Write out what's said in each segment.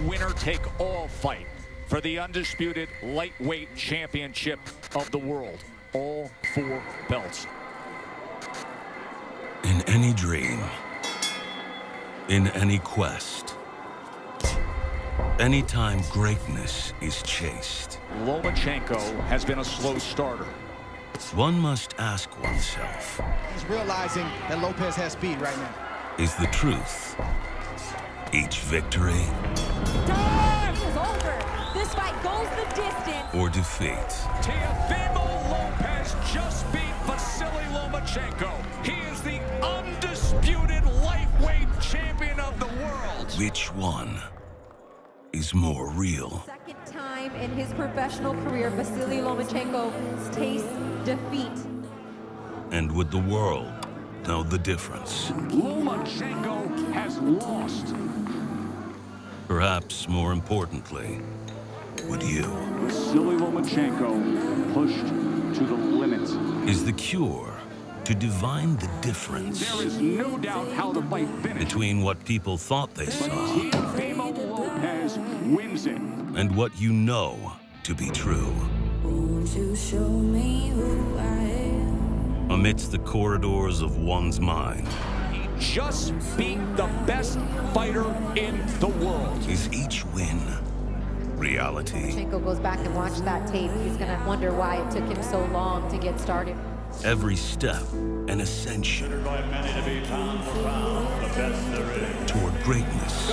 winner-take-all fight for the undisputed lightweight championship of the world. All 4 belts. In any dream, in any quest, anytime greatness is chased, Lomachenko has been a slow starter. one must ask oneself, he's realizing that Lopez has speed right now. is the truth each victory Time is over. This fight goes the distance. or defeat? Teofimo Lopez just beat Vasiliy Lomachenko. He is the undisputed lightweight champion of the world. Which one is more real? Second time in his professional career, Vasiliy Lomachenko tastes defeat. And would the world know the difference? Lomachenko has lost. Perhaps more importantly, would you? Vasiliy Lomachenko pushed to the limit. Is the cure to divine the difference There is no doubt how the fight finished. between what people thought they saw Teofimo Lopez wins it. and what you know to be true? Won't you show me who I am? Amidst the corridors of one's mind, He just beat the best fighter in the world. is each win reality? Lomachenko goes back and watch that tape. He's gonna wonder why it took him so long to get started. Every step an ascension toward greatness.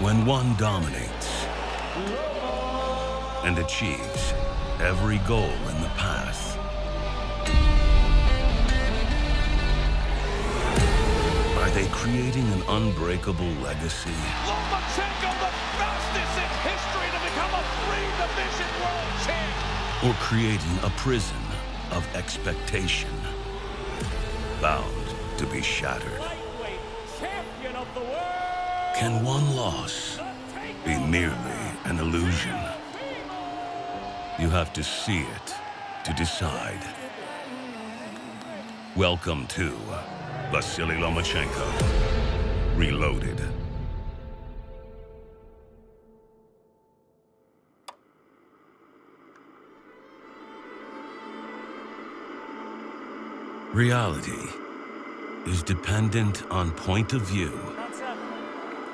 When one dominates and achieves every goal in the path, are they creating an unbreakable legacy? Lomachenko, the fastest in history to become a 3-division world champ. Or creating a prison of expectation, bound to be shattered? Lightweight champion of the world. Can one loss be merely an illusion? You have to see it to decide. Welcome to Vasiliy Lomachenko, Reloaded. Reality is dependent on point of view.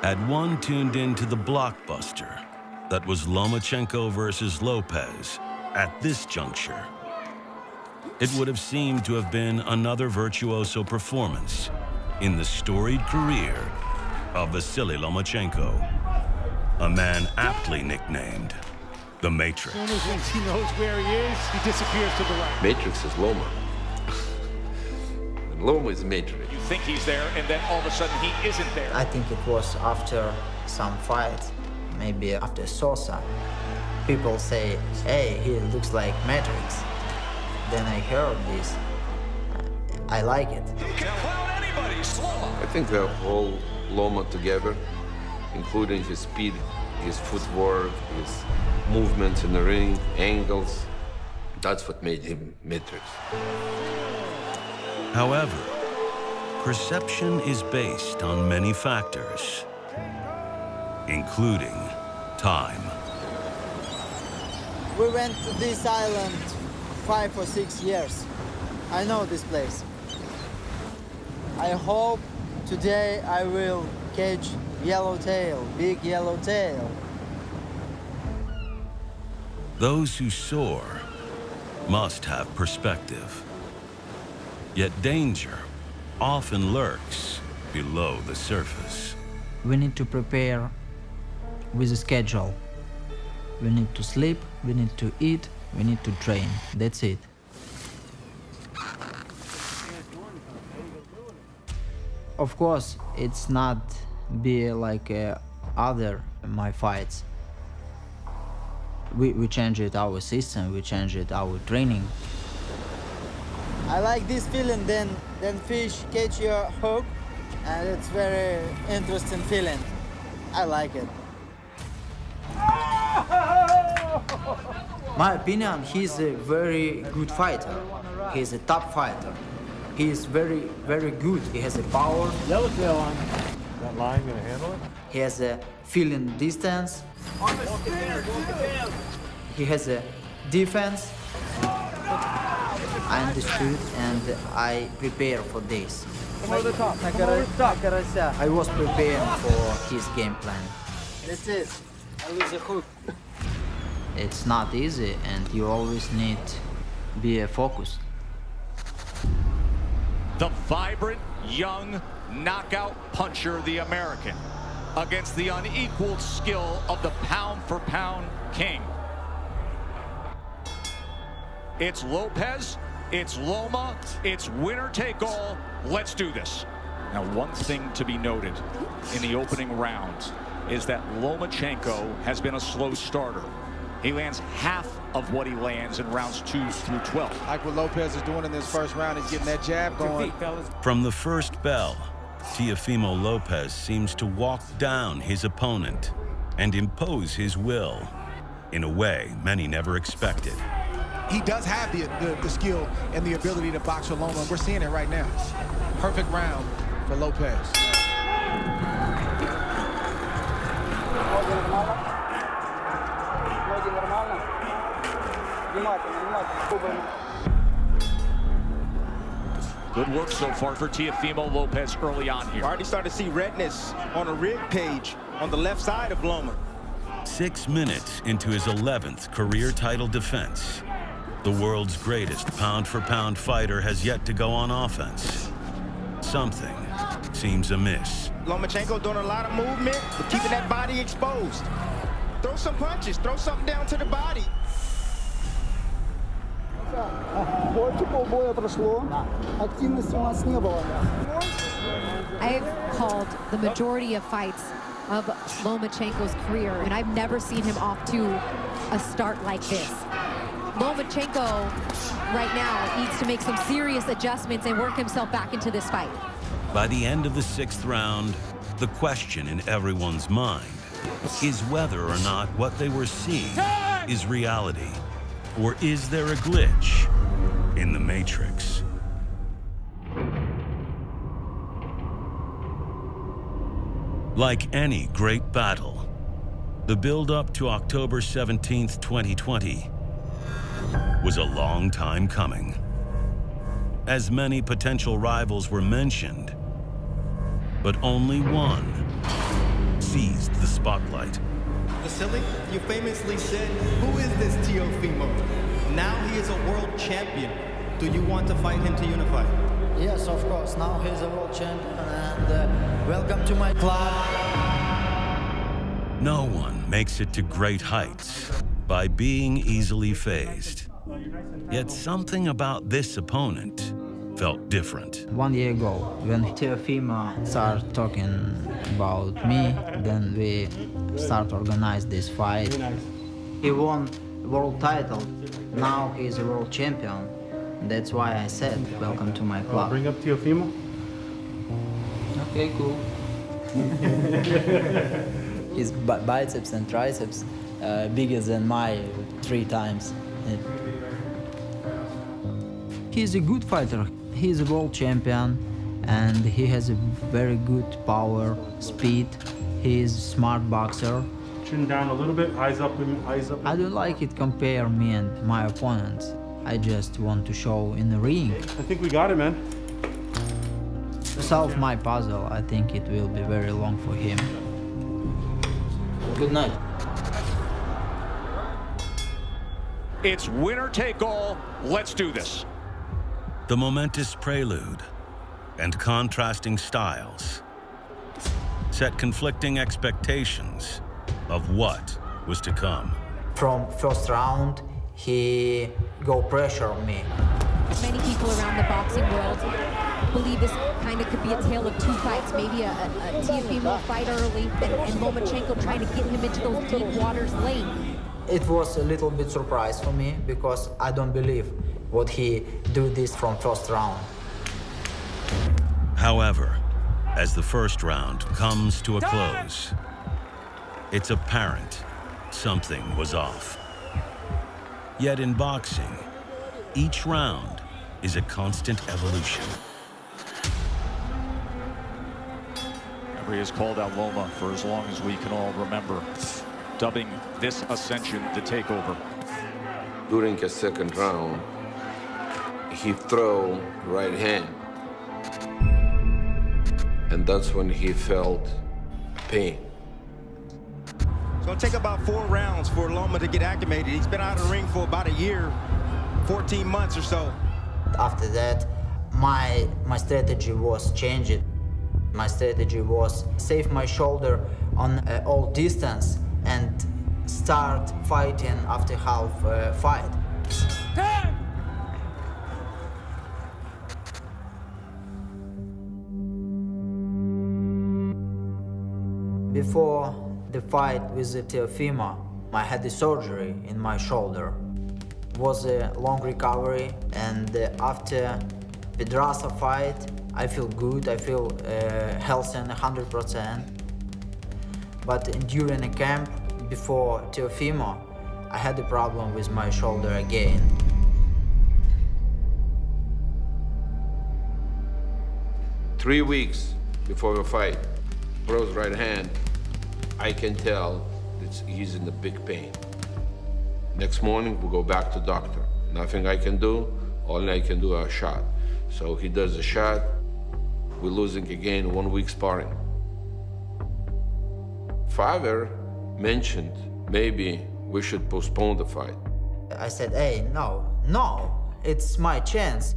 Had one tuned into the blockbuster that was Lomachenko versus Lopez at this juncture, it would have seemed to have been another virtuoso performance in the storied career of Vasiliy Lomachenko, a man aptly nicknamed the Matrix. As soon as he knows where he is, he disappears to the right. Matrix is Loma. And Loma is Matrix. You think he's there, and then all of a sudden he isn't there. I think it was after some fight, maybe after Sosa. People say, hey, he looks like Matrix. Then I heard this. I like it. You can clown anybody, Loma. I think the whole Loma together, including his speed, his footwork, his movements in the ring, angles, that's what made him Matrix. However, perception is based on many factors, including time. We went to this island 5 or 6 years. I know this place. I hope today I will catch yellowtail, big yellowtail. Those who soar must have perspective. Yet danger often lurks below the surface. We need to prepare with a schedule. We need to sleep, we need to eat, we need to train. That's it. Of course, it's not be like other my fights. We changed our system, we changed our training. I like this feeling, then fish catch your hook, and it's very interesting feeling. I like it. My opinion, he's a very good fighter. He's a top fighter. He is very, very good. He has a power. Yellowtail on. Is that line gonna handle it? He has a feeling distance. He has a defense. I understood and I prepare for this. I was preparing for his game plan. That's it. I lose a hook. It's not easy and you always need to be focused. The vibrant, young, knockout puncher, the American, against the unequaled skill of the pound-for-pound king. It's Lopez, it's Loma, it's winner take all. Let's do this. Now, one thing to be noted in the opening rounds is that Lomachenko has been a slow starter. He lands half of what he lands in rounds 2 through 12. Like what Lopez is doing in this first round, he's getting that jab going. From the first bell, Teofimo Lopez seems to walk down his opponent and impose his will in a way many never expected. He does have the skill and the ability to box with Loma. We're seeing it right now. Perfect round for Lopez. Good work so far for Teofimo Lopez early on here. Already started to see redness on the rib cage on the left side of Loma. 6 minutes into his 11th career title defense, the world's greatest pound-for-pound fighter has yet to go on offense. Something seems amiss. Lomachenko doing a lot of movement, but keeping that body exposed. Throw some punches, throw something down to the body. I've called the majority of fights of Lomachenko's career, and I've never seen him off to a start like this. Lomachenko right now needs to make some serious adjustments and work himself back into this fight. By the end of the 6th round, the question in everyone's mind is whether or not what they were seeing is reality, or is there a glitch in the Matrix? Like any great battle, the build-up to October 17th, 2020 was a long time coming. As many potential rivals were mentioned, but only one seized the spotlight. Vasiliy, you famously said, who is this Teofimo? Now he is a world champion. Do you want to fight him to unify? Yes, of course. Now he's a world champion and welcome to my club. No one makes it to great heights by being easily fazed. Yet something about this opponent felt different. 1 year ago, when Teofimo started talking about me, then we start organize this fight. He won world title. Now he's a world champion. That's why I said, welcome to my club. Bring up Teofimo. Okay, cool. His biceps and triceps bigger than my 3 times. He's a good fighter. He's a world champion and he has a very good power, speed. He's a smart boxer. Chin down a little bit, eyes up, eyes up. I don't like it compare me and my opponents. I just want to show in the ring. I think we got it, man. To solve my puzzle, I think it will be very long for him. Good night. It's winner take all. Let's do this. The momentous prelude and contrasting styles set conflicting expectations of what was to come. From first round, he go pressure on me. Many people around the boxing world believe this kind of could be a tale of 2 fights, maybe a Teofimo fight early and Lomachenko trying to get him into those deep waters late. It was a little bit surprise for me because I don't believe what he do this from first round. However, as the first round comes to a close, it's apparent something was off. Yet in boxing, each round is a constant evolution. He has called out Loma for as long as we can all remember, dubbing this ascension the takeover. During a second round, he threw right hand. And that's when he felt pain. It's gonna take about 4 rounds for Loma to get acclimated. He's been out of the ring for about a year, 14 months or so. After that, my strategy was changed. My strategy was save my shoulder on all distance and start fighting after half fight. Before the fight with Teofimo, I had the surgery in my shoulder. It was a long recovery, and after Pedraza fight, I feel good, I feel healthy and 100%. But during a camp before Teofimo, I had a problem with my shoulder again. Three weeks before the fight, throws right hand, I can tell that he's in a big pain. Next morning, we go back to doctor. Nothing I can do, only I can do a shot. So he does a shot, we're losing again 1 week sparring. Father mentioned maybe we should postpone the fight. I said, hey, no, it's my chance.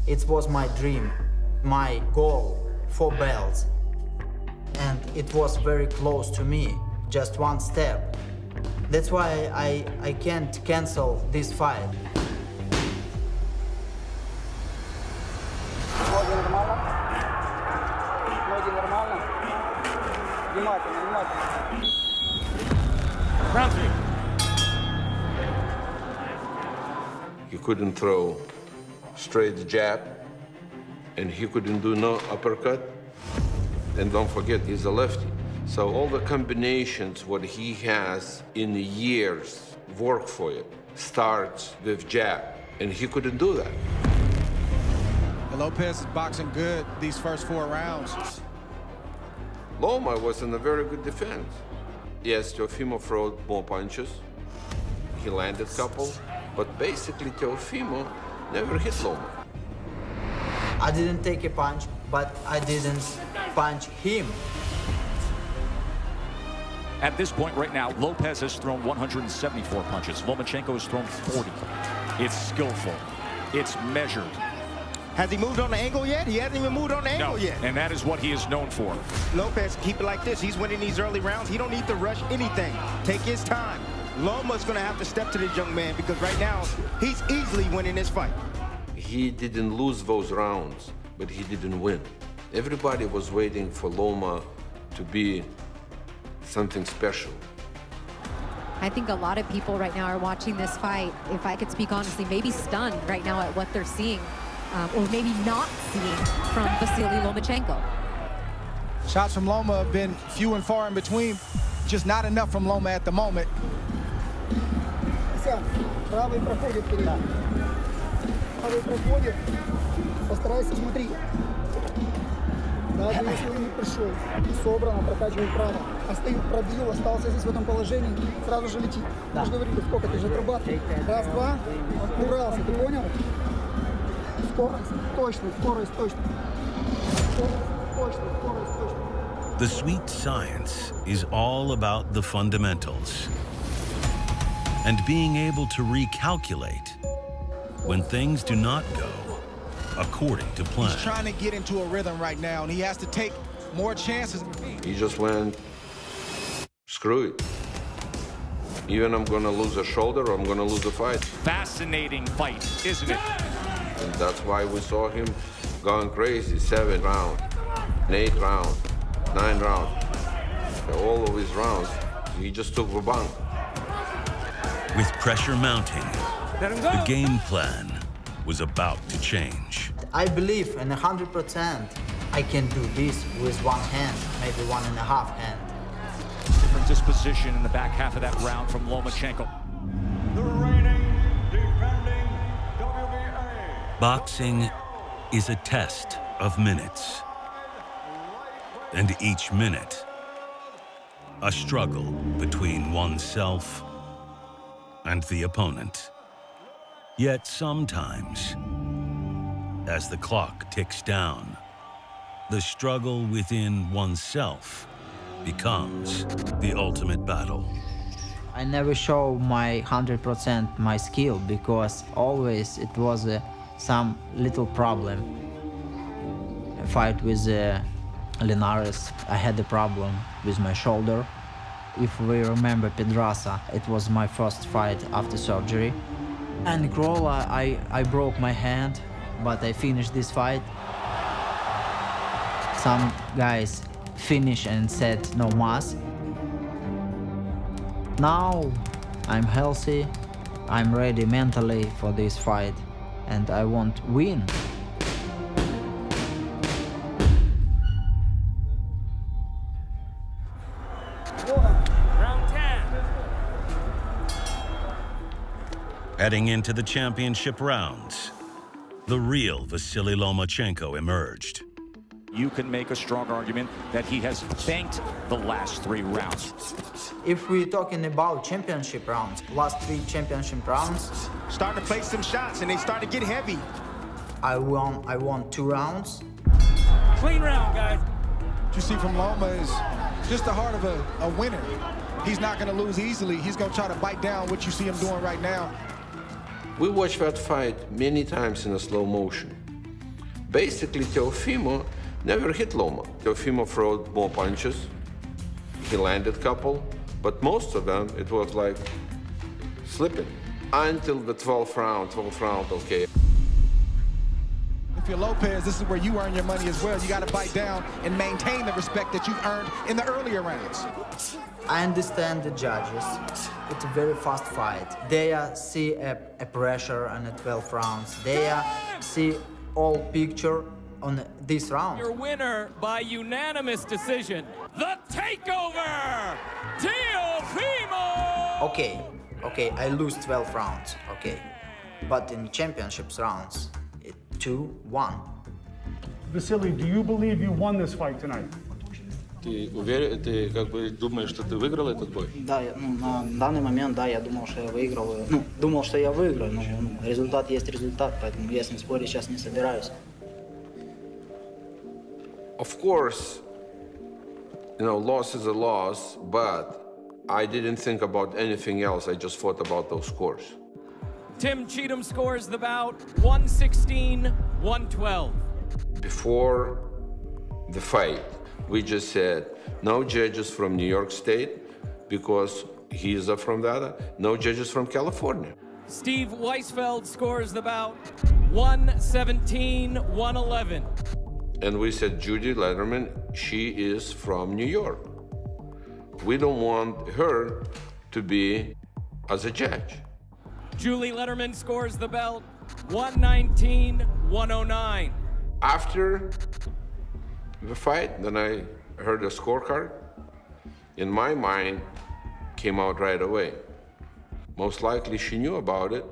It was my dream, my goal, 4 belts. And it was very close to me, just 1 step. That's why I can't cancel this fight. Round 3. He couldn't throw straight jab, and he couldn't do no uppercut. And don't forget, he's a lefty. So all the combinations, what he has in the years, work for it, starts with jab, and he couldn't do that. Lopez is boxing good these first 4 rounds. Loma was in a very good defense. Yes, Teofimo threw more punches. He landed a couple, but basically Teofimo never hit Loma. I didn't take a punch, but I didn't punch him. At this point right now, Lopez has thrown 174 punches. Lomachenko has thrown 40. It's skillful. It's measured. Has he moved on the angle yet? He hasn't even moved on the angle yet. And that is what he is known for. Lopez, keep it like this. He's winning these early rounds. He don't need to rush anything. Take his time. Loma's going to have to step to this young man because right now, he's easily winning this fight. He didn't lose those rounds, but he didn't win. Everybody was waiting for Loma to be something special. I think a lot of people right now are watching this fight, if I could speak honestly, maybe stunned right now at what they're seeing, or maybe not seeing from Vasiliy Lomachenko. Shots from Loma have been few and far in between, just not enough from Loma at the moment. Правый проходит вперед. Правый проходит. Постарайся, смотри. Даже если он не пришел, собрано, прокачивай право. Остыл, пробил, остался здесь в этом положении, сразу же летит. Мы же говорили, сколько ты же отрабатываешь. Раз, два, убрался, ты понял? Скорость, точно, скорость, точно. Скорость, точно. The sweet science is all about the fundamentals and being able to recalculate when things do not go according to plan. He's trying to get into a rhythm right now, and he has to take more chances. He just went, screw it. Even I'm gonna lose a shoulder, I'm gonna lose a fight. Fascinating fight, isn't it? And that's why we saw him going crazy. 7 rounds, 8 rounds, 9 rounds. All of his rounds, he just took the bunk. With pressure mounting, the game plan was about to change. I believe in 100% I can do this with 1 hand, maybe 1.5 hand. Different disposition in the back half of that round from Lomachenko. The reigning Boxing is a test of minutes. And each minute, a struggle between oneself and the opponent. Yet sometimes, as the clock ticks down, the struggle within oneself becomes the ultimate battle. I never show my 100% my skill because always it was some little problem. A fight with Linares, I had a problem with my shoulder. If we remember Pedraza, it was my first fight after surgery. And Grola, I broke my hand, but I finished this fight. Some guys finished and said no mas. Now I'm healthy, I'm ready mentally for this fight, and I want to win. Round 10. Heading into the championship rounds, the real Vasiliy Lomachenko emerged. You can make a strong argument that he has banked the last 3 rounds. If we're talking about championship rounds, last 3 championship rounds, Starting to place some shots, and they start to get heavy. I won 2 rounds. Clean round, guys. What you see from Loma is just the heart of a winner. He's not going to lose easily. He's going to try to bite down what you see him doing right now. We watched that fight many times in a slow motion. Basically, Teofimo never hit Loma. Teofimo threw more punches. He landed a couple, but most of them, it was like slipping. Until the 12th round, okay. If you're Lopez, this is where you earn your money as well. You got to bite down and maintain the respect that you've earned in the earlier rounds. I understand the judges. It's a very fast fight. They see a pressure on the 12 rounds. They see all picture on this round. Your winner by unanimous decision, the takeover, Teofimo! Okay, I lose 12 rounds, okay. But in championships rounds, it's 2-1. Vasiliy, do you believe you won this fight tonight? Ты уверен, ты как бы думаешь, что ты выиграл этот бой? Да, на данный момент, да, я думал, что я выиграл. Думал, что я выиграю, но результат есть результат, поэтому я с ним спорить сейчас не собираюсь. Of course, loss is a loss, but I didn't think about anything else. I just thought about those scores. Tim Cheatham scores the bout 116-112. Before the fight, we just said no judges from New York State because he's from that. No judges from California. Steve Weisfeld scores the bout 117-111. And we said Judy Letterman, she is from New York. We don't want her to be as a judge. Julie Letterman scores the belt 119-109. After the fight, then I heard a scorecard. In my mind, came out right away. Most likely she knew about it,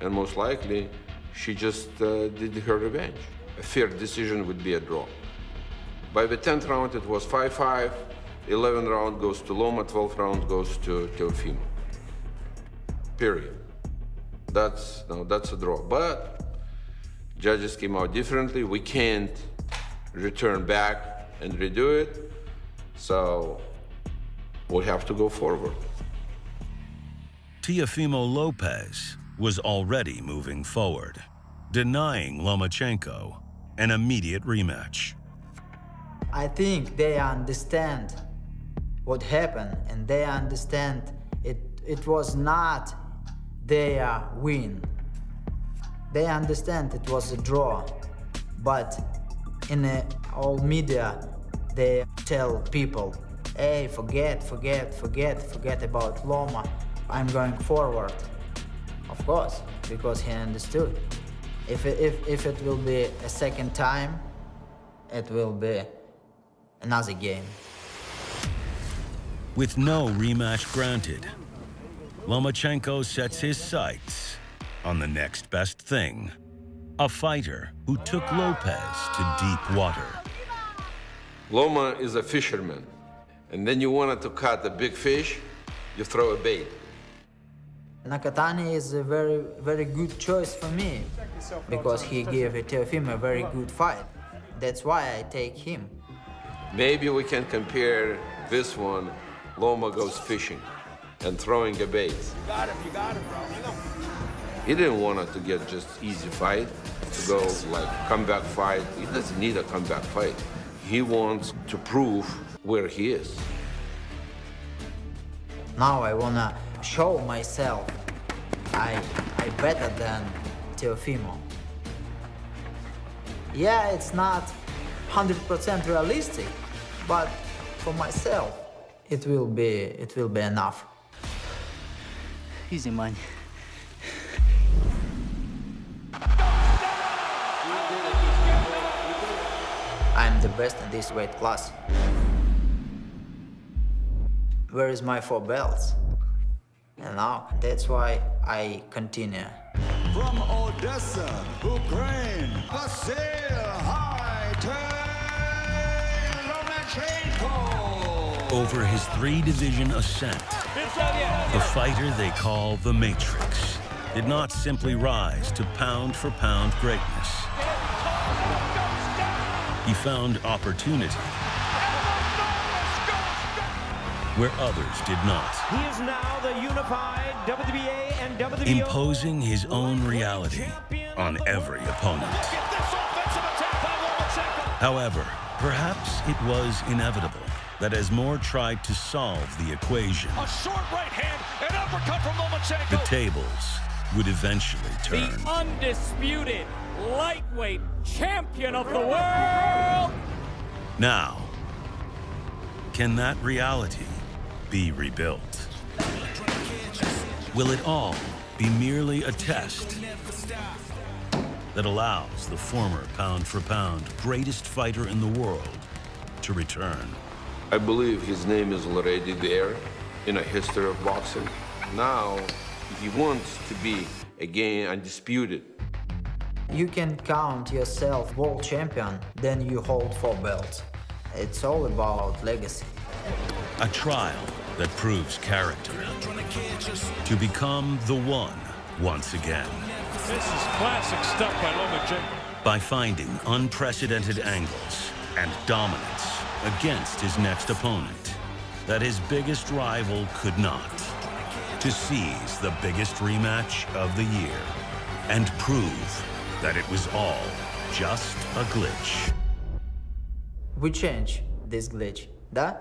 and most likely she just did her revenge. A fair decision would be a draw. By the 10th round, it was 5-5. 11th round goes to Loma, 12th round goes to Teofimo. Period. That's a draw. But judges came out differently. We can't return back and redo it, so we'll have to go forward. Teofimo Lopez was already moving forward, denying Lomachenko an immediate rematch. I think they understand what happened, and they understand it was not their win. They understand it was a draw, but in all media they tell people, hey, forget about Loma. I'm going forward. Of course, because he understood. If it will be a second time, it will be another game. With no rematch granted, Lomachenko sets his sights on the next best thing, a fighter who took Lopez to deep water. Loma is a fisherman, and then you wanted to cut a big fish, you throw a bait. Nakatani is a very, very good choice for me because he gave Teofimo a very good fight. That's why I take him. Maybe we can compare this one, Loma goes fishing and throwing a bait. You got him, bro. He didn't want it to get just easy fight, to go like comeback fight. He doesn't need a comeback fight. He wants to prove where he is. Now I wanna show myself I better than Teofimo. Yeah, it's not 100% realistic, but for myself, it will be enough. Easy, man. I'm the best in this weight class. Where is my 4 belts? And now, that's why I continue. From Odessa, Ukraine, Vasiliy Lomachenko. Over his 3-division ascent, the fighter they call the Matrix did not simply rise to pound-for-pound greatness. He found opportunity where others did not. He is now the unified WBA and WBO. Imposing his own reality on every opponent. However, perhaps it was inevitable that as more tried to solve the equation, A short right hand, an uppercut from Lomachenko. the tables would eventually turn. The undisputed lightweight champion of the world. Now, can that reality be rebuilt? Will it all be merely a test that allows the former pound-for-pound greatest fighter in the world to return? I believe his name is already there in a history of boxing. Now, he wants to be again undisputed. You can count yourself world champion, then you hold 4 belts. It's all about legacy. A trial that proves character to become the one once again. This is classic stuff by Lomachenko. By finding unprecedented angles and dominance against his next opponent that his biggest rival could not. To seize the biggest rematch of the year and prove that it was all just a glitch. We change this glitch, да?